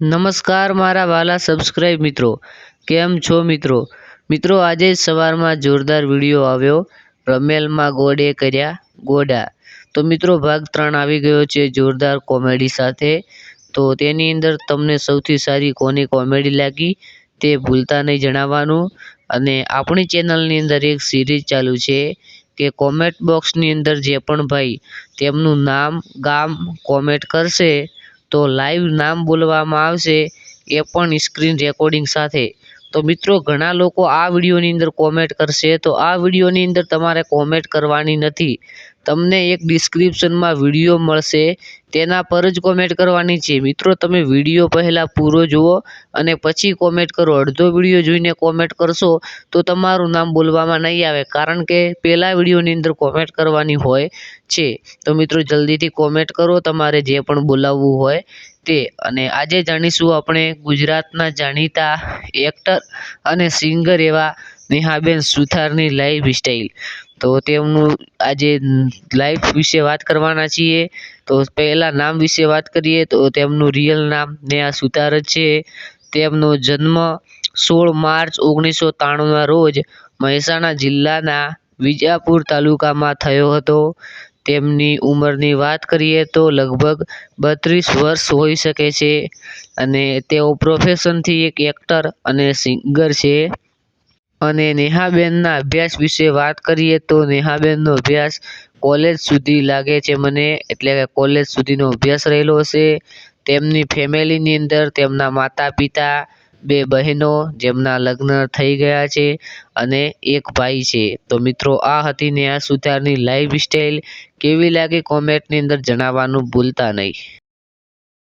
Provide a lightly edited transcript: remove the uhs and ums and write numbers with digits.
નમસ્કાર મારા વાલા સબસ્ક્રાઇબ મિત્રો, કેમ છો મિત્રો? આજે જ સવારમાં જોરદાર વિડીયો આવ્યો, રમેલમાં ગોડે કર્યા ગોડા. તો મિત્રો ભાગ 3 આવી ગયો છે જોરદાર કોમેડી સાથે. તો તેની અંદર તમને સૌથી સારી કોની કોમેડી લાગી તે ભૂલતા નહીં જણાવવાનું. અને આપણી ચેનલની અંદર એક સિરીઝ ચાલુ છે કે કોમેન્ટ બોક્સની અંદર જે પણ ભાઈ તેમનું નામ ગામ કોમેન્ટ કરશે તો લાઈવ નામ બોલવામાં આવશે, એ પણ સ્ક્રીન રેકોર્ડિંગ સાથે. તો મિત્રો ઘણા લોકો આ વિડીયોની અંદર કોમેન્ટ કરશે, તો આ વિડીયોની અંદર તમારે કોમેન્ટ કરવાની નથી. તમને એક ડિસ્ક્રિપ્શનમાં વિડીયો મળશે, તેના પર જ કોમેન્ટ કરવાની છે. મિત્રો તમે વિડીયો પહેલાં પૂરો જુઓ અને પછી કોમેન્ટ કરો. અડધો વિડીયો જોઈને કોમેન્ટ કરશો તો તમારું નામ બોલવામાં નહીં આવે, કારણ કે પહેલા વિડીયોની અંદર કોમેન્ટ કરવાની હોય છે. તો મિત્રો જલ્દીથી કોમેન્ટ કરો તમારે જે પણ બોલાવવું હોય તે. અને આજે જાણીશું આપણે ગુજરાતના જાણીતા એક્ટર અને સિંગર એવા નેહાબેન સુથારની લાઈફ સ્ટાઈલ. તો તેમનું આજે લાઈફ વિશે વાત કરવાના છીએ. તો પહેલાં નામ વિશે વાત કરીએ તો તેમનું રિયલ નામ નેહા સુથાર જ છે. તેમનો જન્મ 16 માર્ચ 1993ના રોજ મહેસાણા જિલ્લાના વિજાપુર તાલુકામાં થયો હતો. તેમની ઉંમરની વાત કરીએ તો લગભગ 32 વર્ષ હોઈ શકે છે. અને તેઓ પ્રોફેશનથી એક એક્ટર અને સિંગર છે. અને નેહાબેનના અભ્યાસ વિશે વાત કરીએ તો નેહાબેનનો અભ્યાસ કોલેજ સુધી લાગે છે મને, એટલે કે કોલેજ સુધીનો અભ્યાસ રહેલો હશે. તેમની ફેમિલીની અંદર તેમના માતા પિતા, 2 બહેનો જેમના લગ્ન થઈ ગયા છે અને એક ભાઈ છે. તો મિત્રો આ હતી નેહા સુથારની લાઈફ સ્ટાઈલ. કેવી લાગી કોમેન્ટની અંદર જણાવવાનું ભૂલતા નહીં.